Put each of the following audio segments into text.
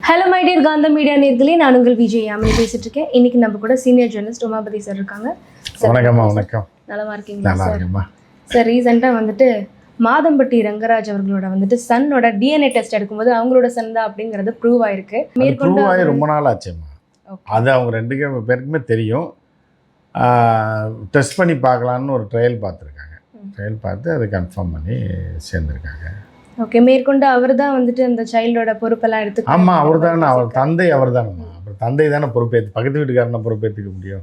Hello my dear காந்த media நேர்களே, நான் உங்கள் விஜய் யாமினி பேசிட்டு இருக்கேன். இன்னைக்கு நம்ம கூட சீனியர் ஜெர்னலிஸ்ட் உமாபதி சார் இருக்காங்க. வணக்கம்மா. வணக்கம். நலமா இருக்கீங்களா சார்? ரீசெண்டாக வந்துட்டு மாதம்பட்டி ரங்கராஜ் அவர்களோட வந்துட்டு சன்னோட டிஎன்ஏ டெஸ்ட் எடுக்கும்போது அவங்களோட சன் தான் அப்படிங்கிறது ப்ரூவ் ஆயிருக்கு. மேற்கொண்டு ரொம்ப நாள் ஆச்சுமா. அது அவங்க ரெண்டு பேருக்குமே தெரியும். டெஸ்ட் பண்ணி பார்க்கலான்னு ஒரு ட்ரையல் பார்த்துருக்காங்க. ட்ரையல் பார்த்து அதை கன்ஃபார்ம் பண்ணி சேர்ந்துருக்காங்க. ஓகே, மேற்கொண்டு அவர் தான் வந்துட்டு அந்த சைல்டோட பொறுப்பெல்லாம் எடுத்து. ஆமாம், அவர் தானே, அவர் தந்தை அவர் தானேம்மா. அப்புறம் தந்தை தானே பொறுப்பேற்று, பக்கத்து வீட்டுக்காரனை பொறுப்பேற்றுக்க முடியும்.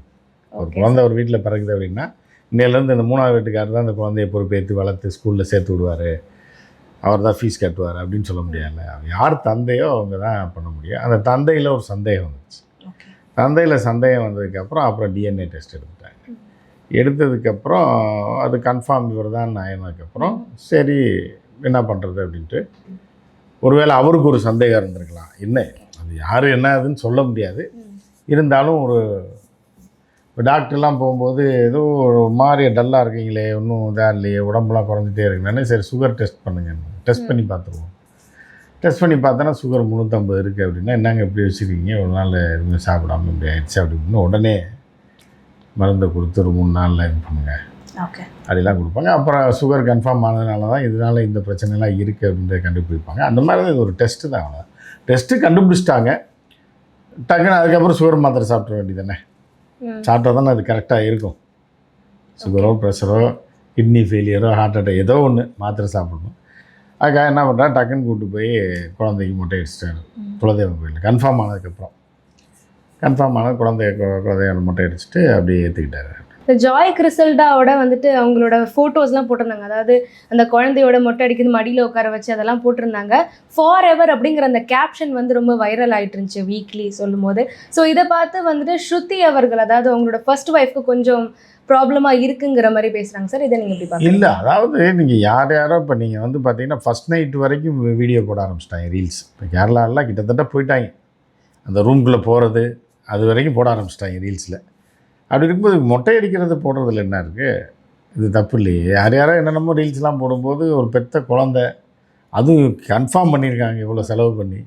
ஒரு குழந்தை ஒரு வீட்டில் பிறகுது அப்படின்னா இன்னையிலேருந்து இந்த மூணாவது வீட்டுக்காரர் தான் அந்த குழந்தைய பொறுப்பேற்று வளர்த்து ஸ்கூலில் சேர்த்து விடுவார், அவர் தான் ஃபீஸ் கட்டுவார் அப்படின்னு சொல்ல முடியாது. யார் தந்தையோ அவங்க தான் பண்ண முடியும். அந்த தந்தையில் ஒரு சந்தேகம் வந்துச்சு. தந்தையில் சந்தேகம் வந்ததுக்கப்புறம் அப்புறம் டிஎன்ஏ டெஸ்ட் எடுத்துட்டாங்க. எடுத்ததுக்கப்புறம் அது கன்ஃபார்ம் இவர் தான் ஆயினதுக்கப்புறம் சரி என்ன பண்ணுறது அப்படின்ட்டு, ஒருவேளை அவருக்கு ஒரு சந்தேகம் இருந்திருக்கலாம். என்ன அது யார் என்ன அதுன்னு சொல்ல முடியாது. இருந்தாலும் ஒரு டாக்டர்லாம் போகும்போது ஏதோ ஒரு மாதிரி டல்லாக இருக்கீங்களே, ஒன்றும் இதாக இல்லையே, உடம்புலாம் குறைஞ்சிட்டே இருக்குன்னு, சரி சுகர் டெஸ்ட் பண்ணுங்க, டெஸ்ட் பண்ணி பார்த்துருவோம். டெஸ்ட் பண்ணி பார்த்தோன்னா சுகர் 350 இருக்குது அப்படின்னா, என்னங்க இப்படி வச்சுருக்கீங்க, ஒரு நாள் எதுவுமே சாப்பிடாம இப்படி ஆயிடுச்சு அப்படின்னு உடனே மருந்தை கொடுத்து ஒரு 3 நாளில் இது பண்ணுங்க அப்படிலாம் கொடுப்பாங்க. அப்புறம் சுகர் கன்ஃபார்ம் ஆனதுனால தான் இதனால் இந்த பிரச்சனைலாம் இருக்குது அப்படின்றத கண்டுபிடிப்பாங்க. அந்த மாதிரி இது ஒரு டெஸ்ட்டு தான். அவ்வளோ டெஸ்ட்டு கண்டுபிடிச்சிட்டாங்க. டக்குன்னு அதுக்கப்புறம் சுகர் மாத்திரை சாப்பிட வேண்டியதானே. சாப்பிட்டா தானே அது கரெக்டாக இருக்கும். சுகரோ ப்ரெஷரோ கிட்னி ஃபெயிலியரோ ஹார்ட் அட்டாக் ஏதோ ஒன்று மாத்திரை சாப்பிடணும். அதுக்காக என்ன பண்ணுறா, டக்குன்னு கூப்பிட்டு போய் குழந்தைக்கு மொட்டை அடிச்சிட்டாரு குலதெய்வம் கோயிலில். கன்ஃபார்ம் ஆனதுக்கப்புறம் குழந்தைய மொட்டை அடிச்சுட்டு அப்படியே ஏற்றுக்கிட்டாரு. இந்த ஜாய் கிறிசல்டாவோட வந்துட்டு அவங்களோட ஃபோட்டோஸ்லாம் போட்டிருந்தாங்க. அதாவது அந்த குழந்தையோட மொட்டை அடிக்கிறது மடியில் உட்கார வச்சு அதெல்லாம் போட்டிருந்தாங்க. ஃபார் எவர் அப்படிங்கிற அந்த கேப்ஷன் வந்து ரொம்ப வைரல் ஆகிட்டு இருந்துச்சு வீக்லி சொல்லும் போது. ஸோ இதை பார்த்து வந்துட்டு ஸ்ருதி அவர்கள், அதாவது அவங்களோட ஃபர்ஸ்ட் ஒய்ஃப்க்கு கொஞ்சம் ப்ராப்ளமாக இருக்குங்கிற மாதிரி பேசுகிறாங்க சார். இதை நீங்கள் எப்படி பார்க்குறீங்க? இல்லை, அதாவது நீங்கள் யாரோ இப்போ நீங்கள் வந்து பார்த்தீங்கன்னா ஃபஸ்ட் நைட் வரைக்கும் வீடியோ போட ஆரம்பிச்சிட்டாங்க, ரீல்ஸ். இப்போ கேரளாலாம் கிட்டத்தட்ட போயிட்டாங்க. அந்த ரூம்குள்ளே போகிறது அது வரைக்கும் போட ஆரம்பிச்சிட்டாங்க ரீல்ஸில். அப்படி இருக்கும்போது மொட்டை அடிக்கிறது போடுறதுல என்ன இருக்குது? இது தப்பு இல்லையே. யாரோ என்னென்னமோ ரீல்ஸ்லாம் போடும்போது ஒரு பெத்த குழந்தை, அதுவும் கன்ஃபார்ம் பண்ணியிருக்காங்க இவ்வளோ செலவு பண்ணி.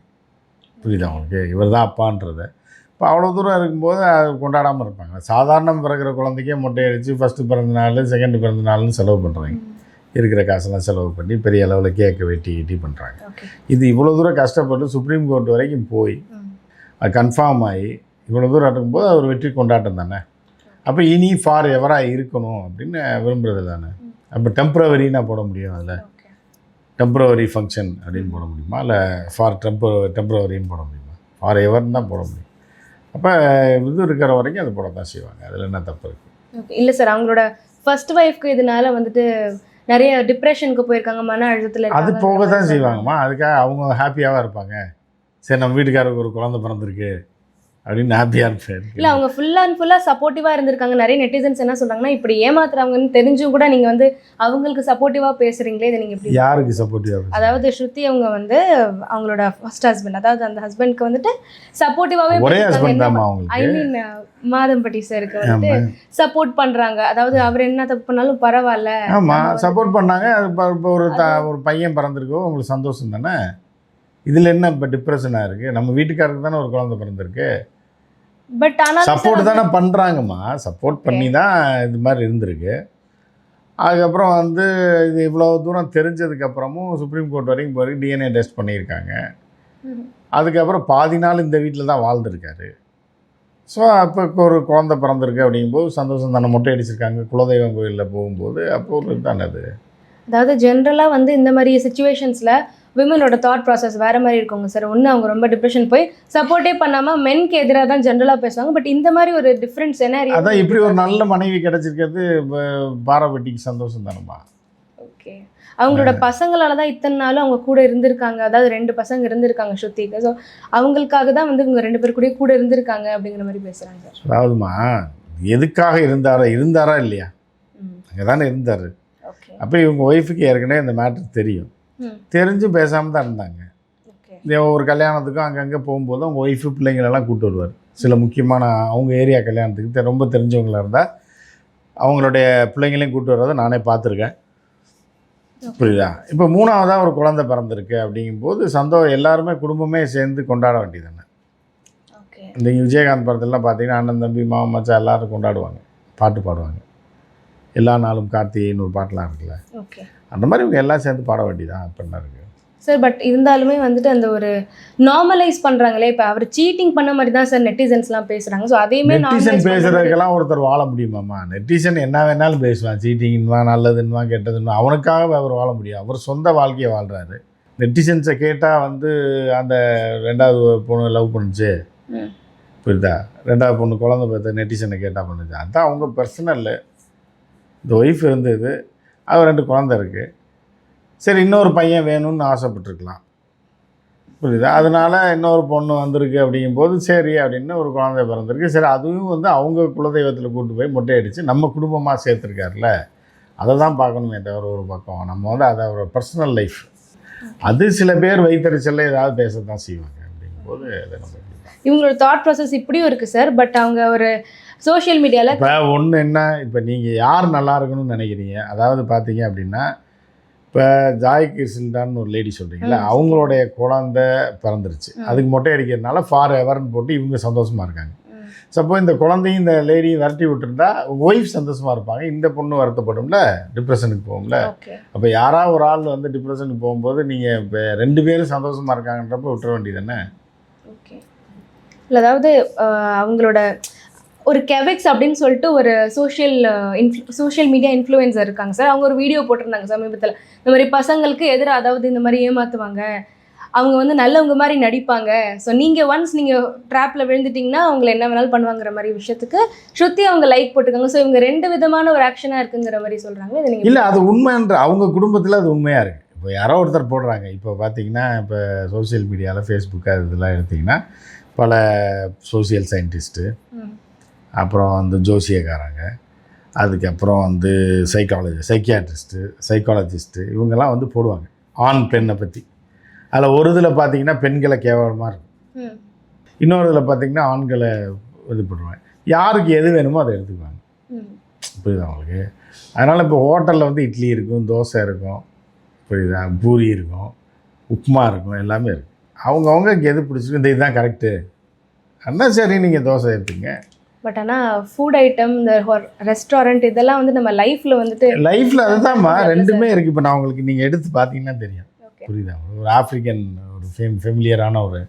புரியுதா அவங்களுக்கு இவர் தான் அப்பான்றதை? இப்போ அவ்வளோ தூரம் இருக்கும்போது அது கொண்டாடாமல் இருப்பாங்க. சாதாரண பிறகுற குழந்தைக்கே மொட்டை அடித்து ஃபஸ்ட்டு பிறந்த நாள் செகண்ட் பிறந்த நாள்னு செலவு பண்ணுறாங்க. இருக்கிற காசெல்லாம் செலவு பண்ணி பெரிய அளவில் கேக்கை வெட்டி பண்ணுறாங்க. இது இவ்வளோ தூரம் கஷ்டப்பட்டு சுப்ரீம் கோர்ட் வரைக்கும் போய் அது கன்ஃபார்ம் ஆகி இவ்வளோ தூரம் இருக்கும்போது அவர் வெற்றி கொண்டாட்டம் தானே. அப்போ இனி ஃபார் எவராக இருக்கணும் அப்படின்னு விரும்புகிறது தானே. அப்போ டெம்ப்ரவரின்னா போட முடியும், அதில் டெம்ப்ரவரி ஃபங்க்ஷன் அப்படின்னு போட முடியுமா, இல்லை ஃபார் டெம்ப்ரவரின்னு போட முடியுமா? ஃபார் எவர்னு தான் போட முடியும். அப்போ இது இருக்கிற வரைக்கும் அது போட தான் செய்வாங்க. அதில் என்ன தப்பு இருக்குது? இல்லை சார், அவங்களோட ஃபர்ஸ்ட் ஒய்ஃப்க்கு இதனால வந்துட்டு நிறைய டிப்ரெஷனுக்கு போயிருக்காங்க, மன அழுத்தத்தில். அது போக தான் செய்வாங்கம்மா. அதுக்காக அவங்க ஹாப்பியாகவும் இருப்பாங்க. சரி நம்ம வீட்டுக்காரருக்கு ஒரு குழந்தை பிறந்திருக்கு அப்படின்னு ஹாப்பியாக இருப்பாரு. இல்லை, அவங்க ஃபுல்லாக சப்போர்ட்டிவாக இருந்திருக்காங்க. நிறைய நெட்டிசன்ஸ் என்ன சொல்கிறாங்கன்னா, இப்படி ஏமாத்துறாங்கன்னு தெரிஞ்சும் கூட நீங்கள் வந்து அவங்களுக்கு சப்போர்ட்டிவாக பேசுகிறீங்களே, இதை நீங்கள் எப்படி? யாருக்கு சப்போர்ட்டிவாக? அதாவது ஸ்ருதி அவங்க வந்து அவங்களோட ஃபர்ஸ்ட் ஹஸ்பண்ட், அதாவது அந்த ஹஸ்பண்ட்க்கு வந்துட்டு சப்போர்ட்டிவாகவே, ஒரே ஹஸ்பண்ட் தான் அவங்களுக்கு. ஐ மீன் மாதம்பட்டி சாருக்கு வந்துட்டு சப்போர்ட் பண்ணுறாங்க. அதாவது அவர் என்ன தப்பு பண்ணாலும் பரவாயில்ல. ஆமாம், சப்போர்ட் பண்ணாங்க. அது இப்போ ஒரு பையன் பிறந்திருக்கோ உங்களுக்கு சந்தோஷம் தானே. இதில் என்ன இப்போ டிப்ரெஷனாக இருக்குது? நம்ம வீட்டுக்காரருக்கு தானே ஒரு குழந்தை பிறந்திருக்கு. பட் ஆனால் சப்போர்ட் தானே பண்ணுறாங்கம்மா. சப்போர்ட் பண்ணி தான் இது மாதிரி இருந்திருக்கு. அதுக்கப்புறம் வந்து இது இவ்வளோ தூரம் தெரிஞ்சதுக்கப்புறமும் சுப்ரீம் கோர்ட் வரைக்கும் போய் டிஎன்ஏ டெஸ்ட் பண்ணியிருக்காங்க. அதுக்கப்புறம் பாதி நாள் இந்த வீட்டில் தான் வாழ்ந்துருக்காரு. ஸோ அப்போ ஒரு குழந்தை பிறந்திருக்கு அப்படிங்கும்போது சந்தோஷம் தானே. மொட்டை அடிச்சிருக்காங்க குலதெய்வம் கோயிலில் போகும்போது, அப்போ ஒரு தானே அது. அதாவது ஜென்ரலாக வந்து இந்த மாதிரி சுச்சுவேஷன்ஸில் விமனோட தாட் ப்ராசஸ் வேறு மாதிரி இருக்குங்க சார். ஒன்று அவங்க ரொம்ப டிப்ரெஷன் போய் சப்போர்ட்டே பண்ணாமல் மென்க்கு எதிராக தான் ஜென்ரலாக பேசுவாங்க. பட் இந்த மாதிரி ஒரு டிஃப்ரெண்ட் சினாரியோ, அதான் இப்படி ஒரு நல்ல மனைவி கிடைச்சிருக்கிறது பாராபட்டிக்கு சந்தோஷம் தானம்மா. ஓகே, அவங்களோட பசங்களால தான் இத்தனை நாளும் அவங்க கூட இருந்திருக்காங்க. அதாவது 2 பசங்க இருந்திருக்காங்க ஸ்ருதிக்கு. ஸோ அவங்களுக்காக தான் வந்து இவங்க 2 பேர் கூட இருந்திருக்காங்க அப்படிங்கிற மாதிரி பேசுகிறாங்க சார். அதாவதுமா, எதுக்காக இருந்தாரா இல்லையா? அங்கே தானே இருந்தார். அப்போ இவங்க ஒய்ஃபுக்கு ஏற்கனவே இந்த மேட்ரு தெரியும். தெரிஞ்சு பேசாமல் தான் இருந்தாங்க. ஒரு கல்யாணத்துக்கும் அங்கங்கே போகும்போது அவங்க ஒய்ஃபு பிள்ளைங்களெல்லாம் கூப்பிட்டு வருவார். சில முக்கியமான அவங்க ஏரியா கல்யாணத்துக்கு ரொம்ப தெரிஞ்சவங்களாக இருந்தால் அவங்களுடைய பிள்ளைங்களையும் கூப்பிட்டு வர்றதை நானே பார்த்துருக்கேன். புரியுதா? இப்போ 3வதா ஒரு குழந்தை பிறந்திருக்கு அப்படிங்கும்போது எல்லாருமே குடும்பமே சேர்ந்து கொண்டாட வேண்டியது தானே. ஓகே. இந்த விஜயகாந்த் படத்துலலாம் பார்த்தீங்கன்னா அண்ணன் தம்பி மாமன் மச்சான் எல்லாரும் கொண்டாடுவாங்க, பாட்டு பாடுவாங்க. எல்லா நாளும் கார்த்திகைன்னு ஒரு பாட்டெலாம் இருக்குல்ல, ஓகே. அந்த மாதிரி இவங்க எல்லாம் சேர்ந்து பாட வேண்டியதான். இப்போ என்ன இருக்குது சார்? பட் இருந்தாலுமே வந்துட்டு அந்த ஒரு நார்மலைஸ் பண்ணுறாங்களே, இப்போ அவர் சீட்டிங் பண்ண மாதிரி தான் சார் நெட்டிசன்ஸ்லாம் பேசுகிறாங்க. ஸோ அதையுமே நெட்டிசன் பேசுறதுக்கெல்லாம் ஒருத்தர் வாழ முடியுமாம்மா? நெட்டிசன் என்ன வேணாலும் பேசுவான், சீட்டிங்னுவான், நல்லதுன்னுவான், கெட்டதுன்னுவான். அவனுக்காக அவர் வாழ முடியும். அவர் சொந்த வாழ்க்கையை வாழ்கிறாரு. நெட்டிசன்ஸை கேட்டால் வந்து அந்த 2வது பொண்ணு லவ் பண்ணுச்சு, புரியுதா? 2வது பொண்ணு குழந்தை பார்த்து நெட்டிசனை கேட்டால் பண்ணுச்சு. அதுதான் அவங்க பர்சனல். இந்த ஒய்ஃப் இருந்தது, அவர் 2 குழந்தை இருக்குது. சரி, இன்னொரு பையன் வேணும்னு ஆசைப்பட்டுருக்கலாம், புரியுதா? அதனால் இன்னொரு பொண்ணு வந்திருக்கு அப்படிங்கும்போது சரி அப்படின்னு ஒரு குழந்தை பிறந்திருக்கு. சரி, அதுவும் வந்து அவங்க குலதெய்வத்தில் கூப்பிட்டு போய் மொட்டை அடித்து நம்ம குடும்பமாக சேர்த்துருக்காருல, அதை தான் பார்க்கணுமே தவிர ஒரு பக்கம் நம்ம வந்து அதை ஒரு பர்சனல் லைஃப். அது சில பேர் வைத்தறிச்சலில் ஏதாவது பேச தான் செய்வாங்க. அப்படிங்கும்போது அதை நம்ம இவங்களோட தாட் ப்ராசஸ் இப்படியும் இருக்குது சார். பட் அவங்க ஒரு சோஷியல் மீடியாவில் இப்போ ஒன்று என்ன, இப்போ நீங்கள் யார் நல்லா இருக்கணும்னு நினைக்கிறீங்க? அதாவது பார்த்தீங்க அப்படின்னா, இப்போ ஜாய் கிர்சில்டான்னு ஒரு லேடி சொல்கிறீங்களா, அவங்களுடைய குழந்தை பிறந்துருச்சு, அதுக்கு மொட்டை அடிக்கிறதுனால ஃபார் எவர்னு போட்டு இவங்க சந்தோஷமாக இருக்காங்க. சப்போ இந்த குழந்தையும் இந்த லேடியும் விரட்டி விட்டுருந்தா ஒய்ஃப் சந்தோஷமாக இருப்பாங்க, இந்த பொண்ணு வருத்தப்படும்ல, டிப்ரெஷனுக்கு போகும்ல. அப்போ யாராவது ஒரு ஆள் வந்து டிப்ரெஷனுக்கு போகும்போது நீங்கள் இப்போ 2 பேரும் சந்தோஷமாக இருக்காங்கன்றப்ப விட்டுற வேண்டியது தானே. ஓகே. இல்லை, அதாவது அவங்களோட ஒரு கெவெக்ஸ் அப்படின்னு சொல்லிட்டு ஒரு சோஷியல் மீடியா இன்ஃப்ளூயன்சர் இருக்காங்க சார். அவங்க ஒரு வீடியோ போட்டிருந்தாங்க சமீபத்தில். இந்த மாதிரி பசங்களுக்கு எதிராக, அதாவது இந்த மாதிரி ஏமாற்றுவாங்க, அவங்க வந்து நல்லவங்க மாதிரி நடிப்பாங்க, ஸோ நீங்கள் நீங்கள் ட்ராப்பில் விழுந்துட்டிங்கன்னா அவங்கள என்ன வேணாலும் பண்ணுவாங்கிற மாதிரி விஷயத்துக்கு ஸ்ருதி அவங்க லைக் போட்டுருக்காங்க. ஸோ இவங்க 2 விதமான ஒரு ஆக்ஷனாக இருக்குங்கிற மாதிரி சொல்கிறாங்க. இது நீங்கள் இல்லை, அது உண்மைன்ற அவங்க குடும்பத்தில் அது உண்மையாக இருக்குது. இப்போ யாரோ ஒருத்தர் போடுறாங்க. இப்போ பார்த்தீங்கன்னா இப்போ சோசியல் மீடியாவில் ஃபேஸ்புக்கு அது இதெல்லாம் எடுத்திங்கன்னா பல சோசியல் சயின்டிஸ்ட்டு, அப்புறம் வந்து ஜோசியக்காரங்க, அதுக்கப்புறம் வந்து சைக்காலஜிஸ்ட்டு இவங்கெல்லாம் வந்து போடுவாங்க ஆண் பெண்ணை பற்றி. அதில் ஒரு இதில் பார்த்தீங்கன்னா பெண்களை கேவலமாக இருக்கும், இன்னொரு இதில் பார்த்தீங்கன்னா ஆண்களை இது பண்ணுவாங்க. யாருக்கு எது வேணுமோ அதை எடுத்துக்குவாங்க, புரியுதா அவங்களுக்கு? அதனால் இப்போ ஹோட்டலில் வந்து இட்லி இருக்கும், தோசை இருக்கும், புரியுதா, பூரி இருக்கும், உப்புமா இருக்கும், எல்லாமே இருக்கும். அவங்கவுங்க எது பிடிச்சிருக்கு, இந்த இதுதான் கரெக்டு அண்ணா, சரி நீங்கள் தோசை எடுத்துங்க. பட் ஆனால் ஃபுட் ஐட்டம், இந்த ரெஸ்டாரண்ட், இதெல்லாம் வந்து நம்ம லைஃப்பில் வந்துட்டு லைஃப்பில் அதுதான்மா 2மே இருக்குது. இப்போ நான் உங்களுக்கு நீங்கள் எடுத்து பார்த்தீங்கன்னா தெரியும், புரியுதா? ஒரு ஆஃப்ரிக்கன் ஒரு ஃபெமிலியரான ஒரு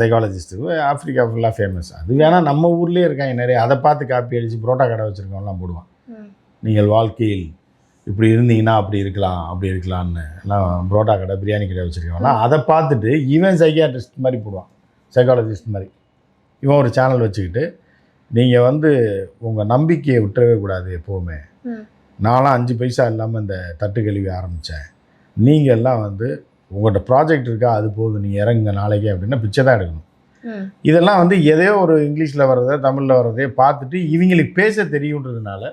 சைக்காலஜிஸ்ட்டு, ஆஃப்ரிக்கா ஃபுல்லாக ஃபேமஸ். அது வேணால் நம்ம ஊர்லேயே இருக்காங்க நிறைய. அதை பார்த்து காப்பி அடித்து புரோட்டா கடை வச்சுருக்கவங்களாம் போடுவான், நீங்கள் வாழ்க்கையில் இப்படி இருந்தீங்கன்னா அப்படி இருக்கலாம்னு எல்லாம் புரோட்டா கடை, பிரியாணி கடை வச்சுருக்கவங்களாம் அதை பார்த்துட்டு இவன் சைக்கியாட்ரிஸ்ட் மாதிரி போடுவான், சைக்காலஜிஸ்ட் மாதிரி. இவன் ஒரு சேனல் வச்சுக்கிட்டு நீங்கள் வந்து உங்கள் நம்பிக்கையை விட்டுறவே கூடாது எப்போவுமே. நான்லாம் 5 பைசா இல்லாமல் இந்த தட்டு கழுவி ஆரம்பித்தேன், நீங்கள் எல்லாம் வந்து உங்கள்கிட்ட ப்ராஜெக்ட் இருக்கா, அது போதும், நீங்கள் இறங்குங்க நாளைக்கே அப்படின்னா பிச்சை தான் எடுக்கணும். இதெல்லாம் வந்து எதையோ ஒரு இங்கிலீஷில் வர்றதை தமிழில் வர்றதே பார்த்துட்டு இவங்களுக்கு பேச தெரியுன்றதுனால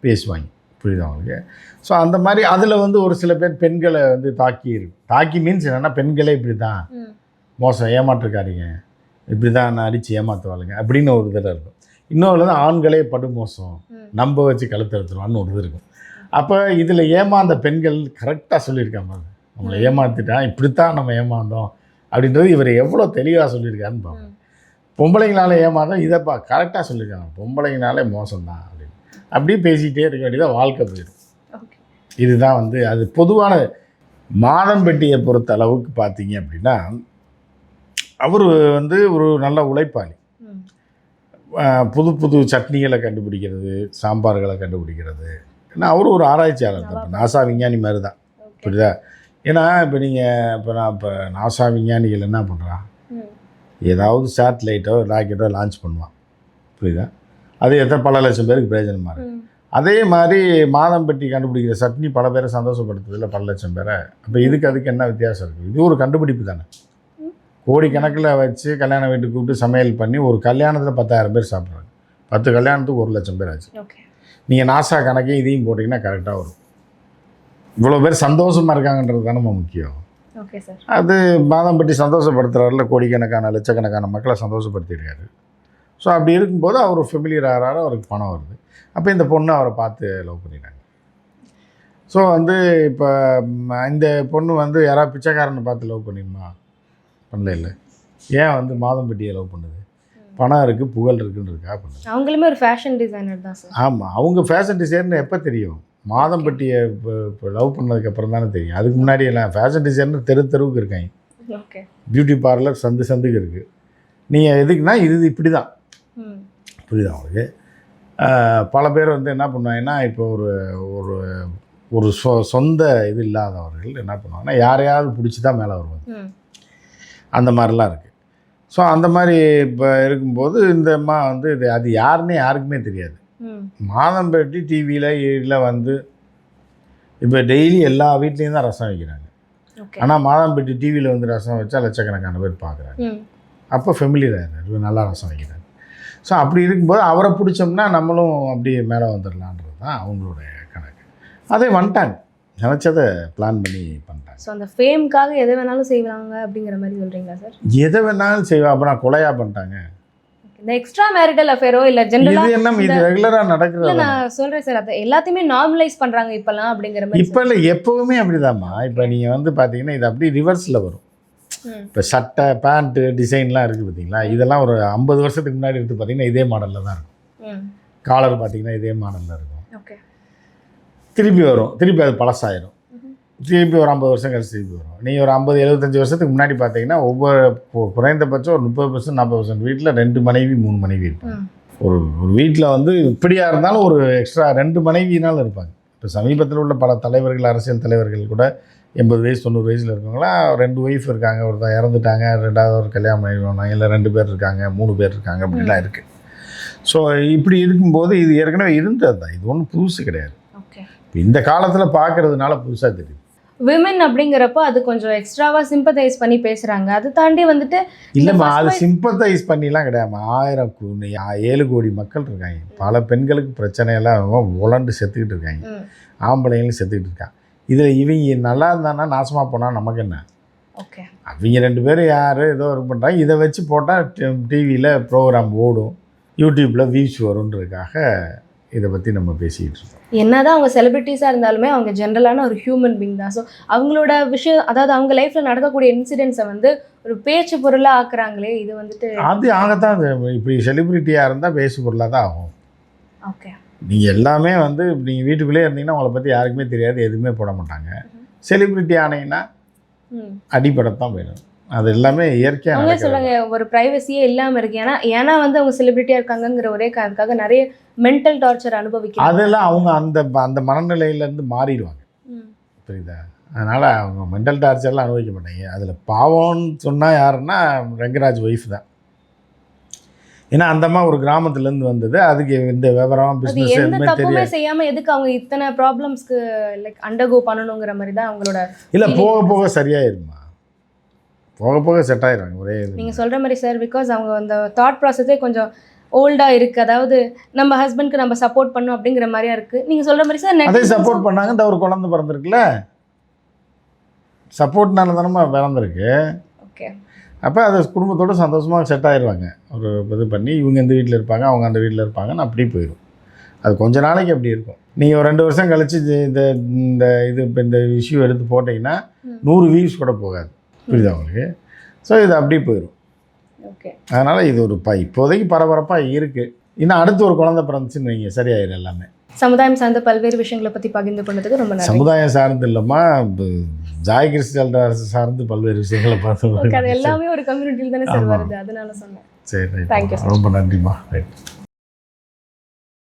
பேசுவாங்க, புரியுது அவங்களுக்கு? ஸோ அந்த மாதிரி அதில் வந்து ஒரு சில பேர் பெண்களை வந்து தாக்கி மீன்ஸ் என்னென்னா, பெண்களே இப்படி தான் மோசம், ஏமாற்றுக்காரிங்க, இப்படி தான் நான் அடித்து ஏமாற்றுவாளுங்க அப்படின்னு ஒரு இதில் இருக்கும். இன்னொரு வந்து ஆண்களே படு மோசம், நம்ப வச்சு கழுத்தெடுத்துருவான்னு ஒரு இது இருக்கும். அப்போ இதில் ஏமாந்த பெண்கள் கரெக்டாக சொல்லியிருக்காங்க, நம்மளை ஏமாற்றிட்டான், இப்படித்தான் நம்ம ஏமாந்தோம் அப்படின்றது இவர் எவ்வளோ தெளிவாக சொல்லியிருக்காருன்னு பார்ப்போம். பொம்பளைங்களால ஏமாந்தோம், இதைப்பா கரெக்டாக சொல்லியிருக்காங்க, பொம்பளைங்கனாலே மோசம்தான் அப்படின்னு. அப்படியே பேசிகிட்டே இருக்க வேண்டியதாக வாழ்க்கை போயிடும். இதுதான் வந்து அது பொதுவான. மாதம்பட்டியை பொறுத்த அளவுக்கு பார்த்தீங்க அப்படின்னா, அவர் வந்து ஒரு நல்ல உழைப்பாளி. புது புது சட்னிகளை கண்டுபிடிக்கிறது, சாம்பார்களை கண்டுபிடிக்கிறது. ஏன்னா அவர் ஒரு ஆராய்ச்சியாளர் தான், நாசா விஞ்ஞானி மாதிரி தான், புரியுதா? ஏன்னா இப்போ நான் நாசா விஞ்ஞானிகள் என்ன பண்ணுறான், ஏதாவது சேட்டலைட்டோ ராக்கெட்டோ லான்ச் பண்ணுவான், புரியுதா? அது பல லட்சம் பேருக்கு பிரயோஜனமாக இருக்குது. அதே மாதிரி மாதம்பட்டி கண்டுபிடிக்கிற சட்னி பல பேரை சந்தோஷப்படுத்துறதில்ல, பல லட்சம் பேரை. அப்போ அதுக்கு என்ன வித்தியாசம் இருக்குது? இது ஒரு கண்டுபிடிப்பு தானே. கோடிக்கணக்கில் வச்சு கல்யாண வீட்டுக்கு கூப்பிட்டு சமையல் பண்ணி ஒரு கல்யாணத்தில் 10,000 பேர் சாப்பிட்றாங்க. 10 கல்யாணத்துக்கு 1 லட்சம் பேர் ஆச்சு. நீங்கள் நாசா கணக்கையும் இதையும் போட்டிங்கன்னா கரெக்டாக வரும். இவ்வளோ பேர் சந்தோஷமாக இருக்காங்கன்றது தானே முக்கியம். அது மாதம்பட்டி சந்தோஷப்படுத்துகிறாருல, கோடிக்கணக்கான லட்சக்கணக்கான மக்களை சந்தோஷப்படுத்தியிருக்காரு. ஸோ அப்படி இருக்கும்போது அவர் ஃபெமிலியர் ஆகிறாரு, அவருக்கு பணம் வருது. அப்போ இந்த பொண்ணு அவரை பார்த்து லவ் பண்ணிட்டாங்க. ஸோ வந்து இப்போ இந்த பொண்ணு வந்து யாராவது பிச்சைக்காரனை பார்த்து லவ் பண்ணிடுமா? பண்ணல இல்லை. ஏன் வந்து மாதம்பட்டியை லவ் பண்ணுது? பணம் இருக்குது, புகழ் இருக்குன்னு இருக்கா பண்ணுது. அவங்களுமே ஒரு ஃபேஷன் டிசைனர் தான் சார். ஆமாம், அவங்க ஃபேஷன் டிசைனர் எப்போ தெரியும்? மாதம்பட்டியை இப்போ லவ் பண்ணதுக்கப்புறம் தானே தெரியும். அதுக்கு முன்னாடி எல்லாம் ஃபேஷன் டிசைனர் தெருவுக்கு இருக்காங்க. ஓகே. பியூட்டி பார்லர் சந்துக்கு இருக்குது. நீங்கள் எதுக்குன்னா இது இப்படி தான் புரியுதா அவங்களுக்கு? பல பேர் வந்து என்ன பண்ணுவாங்கன்னா, இப்போ ஒரு ஒரு சொந்த இது இல்லாதவர்கள் என்ன பண்ணுவாங்கன்னா, யாரையாவது பிடிச்சி தான் மேலே வருவாங்க. அந்த மாதிரிலாம் இருக்குது. ஸோ அந்த மாதிரி இப்போ இருக்கும்போது இந்த அம்மா வந்து அது யாருன்னே யாருக்குமே தெரியாது. மாதம்பட்டி டிவியில் வந்து இப்போ டெய்லி எல்லா வீட்லேயும் தான் ரசம் வைக்கிறாங்க. ஆனால் மாதம்பட்டி டிவியில் வந்து ரசம் வச்சா லட்சக்கணக்கான பேர் பார்க்குறாங்க. அப்போ ஃபெமிலியர் ஆகிடுறாரு, நல்லா ரசம் வைக்கிறாங்க. ஸோ அப்படி இருக்கும்போது அவரை பிடிச்சோம்னா நம்மளும் அப்படியே மேலே வந்துடலான்றது தான் அவங்களுடைய கணக்கு. அதே வந்துட்டாங்க, நினச்சதை பிளான் பண்ணி பண்ணிட்டாங்க. ஸோ அந்த ஃபேம்காக எதை வேணாலும் செய்வாங்க அப்படிங்கிற மாதிரி சொல்கிறீங்களா சார்? எதை வேணாலும் செய்வா. அப்போ நான் கொலையாக பண்ணிட்டாங்க. இந்த எக்ஸ்ட்ரா மேரிட்டல் அஃபேரோ இல்லை ஜென்ரலாக இது என்ன இது ரெகுலராக நடக்குது? நான் சொல்கிறேன் சார், அதை எல்லாத்தையுமே நார்மலைஸ் பண்ணுறாங்க இப்போல்லாம் அப்படிங்கிற மாதிரி. இப்போ இல்லை, எப்போவுமே அப்படிதாம்மா. இப்போ நீங்கள் வந்து பார்த்தீங்கன்னா இது அப்படி ரிவர்ஸில் வரும். இப்போ சட்டை பேண்ட்டு டிசைன்லாம் இருக்குது பார்த்தீங்களா? இதெல்லாம் ஒரு 50 வருஷத்துக்கு முன்னாடி எடுத்து பார்த்தீங்கன்னா இதே மாடலில் தான் இருக்கும். காலர் பார்த்தீங்கன்னா இதே மாடலில் இருக்கும். ஓகே. திருப்பி வரும், திருப்பி அது பழசாயிரும், திருப்பி ஒரு 50 வருஷம் கழிச்சு திருப்பி வரும். நீங்கள் ஒரு 50-75 வருஷத்துக்கு முன்னாடி பார்த்தீங்கன்னா ஒவ்வொரு குறைந்தபட்சம் ஒரு 30% 40% வீட்டில் 2 மனைவி 3 மனைவி இருப்பாங்க. ஒரு வீட்டில் வந்து இப்படியாக இருந்தாலும் ஒரு எக்ஸ்ட்ரா 2 மனைவினாலும் இருப்பாங்க. இப்போ சமீபத்தில் உள்ள பல தலைவர்கள், அரசியல் தலைவர்கள் கூட 80 வயசு 90 வயசில் இருக்கவங்களாம் 2 ஒய்ஃப் இருக்காங்க, ஒருத்தர் இறந்துட்டாங்க, 2வது ஒரு கல்யாணம் பண்ணிடுவாங்க, இல்லை 2 பேர் இருக்காங்க, 3 பேர் இருக்காங்க, அப்படிலாம் இருக்குது. ஸோ இப்படி இருக்கும்போது இது ஏற்கனவே இருந்தது தான், இது ஒன்றும் புதுசு கிடையாது. ஓகே. இந்த காலத்தில் பார்க்கறதுனால புதுசாக தெரியுது. விமன் அப்படிங்கிறப்போ அது கொஞ்சம் எக்ஸ்ட்ராவாக சிம்பத்தைஸ் பண்ணி பேசுகிறாங்க. அதை தாண்டி வந்துட்டு இல்லைம்மா, அது சிம்பத்தைஸ் பண்ணிலாம் கிடையாதுமா. 7 கோடி மக்கள் இருக்காங்க. பல பெண்களுக்கு பிரச்சனையெல்லாம் உலண்டு செத்துக்கிட்டு இருக்காங்க, ஆம்பளைங்களும் செத்துக்கிட்டு இருக்காங்க. இதில் இவங்க நல்லா இருந்தானா நாசமாக போனால் நமக்கு என்ன? ஓகே. அவங்க 2 பேரும் யார் ஏதோ ஒர்க் பண்ணுறாங்க, இதை வச்சு போட்டால் டிவியில் ப்ரோக்ராம் ஓடும், யூடியூப்பில் வியூஸ் வருன்றதுக்காக இதை பற்றி நம்ம பேசிக்கிட்டு இருக்கோம். என்னதான் அவங்க செலிபிரிட்டிஸாக இருந்தாலுமே அவங்க ஜென்ரலான ஒரு ஹியூமன் பீங் தான். ஸோ அவங்களோட விஷயம், அதாவது அவங்க லைஃப்பில் நடக்கக்கூடிய இன்சிடென்ட்ஸை வந்து ஒரு பேச்சு பொருளாக ஆக்குறாங்களே, இது வந்துட்டு அது ஆகத்தான். இப்படி செலிபிரிட்டியாக இருந்தால் பேச்சு பொருளாக தான் ஆகும். ஓகே. நீங்கள் எல்லாமே வந்து நீங்கள் வீட்டுக்குள்ளே இருந்தீங்கன்னா உங்களை பற்றி யாருக்குமே தெரியாது, எதுவுமே போட மாட்டாங்க. செலிபிரிட்டி ஆனீங்கன்னா அடிப்படத்தான் போயிடும். அது எல்லாமே இயற்கையாக அவங்க சொல்லுவாங்க, ஒரு ப்ரைவசியே இல்லாமல் இருக்கு. ஏன்னா வந்து அவங்க செலிபிரிட்டியாக இருக்காங்கங்கிற ஒரே காரணத்துக்காக நிறைய மென்டல் டார்ச்சர் அனுபவிக்கிறாங்க. அதெல்லாம் அவங்க அந்த மனநிலையிலேருந்து மாறிடுவாங்க, புரியுதா? அதனால் அவங்க மென்டல் டார்ச்சர்லாம் அனுபவிக்க மாட்டாங்க. அதில் பாவம்னு சொன்னால் யாருன்னா ரங்கராஜ் ஒய்ஃப் தான். ஏன்னா அந்தம்மா ஒரு கிராமத்துலேருந்து வந்தது, அதுக்கு இந்த விவரம் பிஸ்னஸ் எதுவுமே தெரியாது. செய்யாமல் எதுக்கு அவங்க இத்தனை ப்ராப்ளம்ஸ்க்கு லைக் அண்டர்கோ பண்ணணுங்கிற மாதிரி தான் அவங்களோட. இல்லை, போக போக சரியாயிருமா, போக போக செட் ஆயிடுவாங்க. ஒரே நீங்கள் சொல்கிற மாதிரி சார், பிகாஸ் அவங்க அந்த தாட் ப்ராசஸே கொஞ்சம் ஓல்டாக இருக்குது. அதாவது நம்ம ஹஸ்பண்ட்க்கு நம்ம சப்போர்ட் பண்ணணும் அப்படிங்கிற மாதிரியா இருக்குது. நீங்கள் சொல்கிற மாதிரி சார் அதே சப்போர்ட் பண்ணாங்க. இந்த ஒரு குழந்தை பிறந்திருக்குல்ல, சப்போர்ட்னால தானே பிறந்திருக்கு. ஓகே. அப்போ அது குடும்பத்தோடு சந்தோஷமாக செட் ஆயிடுவாங்க. ஒரு இது பண்ணி இவங்க இந்த வீட்டில் இருப்பாங்க, அவங்க அந்த வீட்டில் இருப்பாங்கன்னு அப்படி போயிடும். அது கொஞ்ச நாளைக்கு அப்படி இருக்கும். நீங்கள் ஒரு 2 வருஷம் கழிச்சு இந்த இஷ்யூ எடுத்து போட்டிங்கன்னா 100 வியூஸ் கூட போகாது, புரியுதா உங்களுக்கு? ஸோ இது அப்படி போயிடும். ஓகே. அதனால் இது ஒரு இப்போதைக்கு பரபரப்பாக இருக்குது. இன்னும் அடுத்து ஒரு குழந்தை பிறந்துச்சுன்னு வைங்க, சரியாயிடும் எல்லாமே. சமுதாயம் சார்ந்த பல்வேறு விஷயங்களை பற்றி பகிர்ந்து கொண்டதுக்கு ரொம்ப நன்றி. சமுதாயம் சார்ந்து இல்லைம்மா, ஜாய் கிறிஸ்டல் சார்ந்து பல்வேறு விஷயங்களை பார்த்து எல்லாமே ஒரு கம்யூனிட்டியில் தானே சார் வருது, அதனால சொன்னேன். சரி, தேங்க்யூ. ரொம்ப நன்றிம்மா. ரைட்.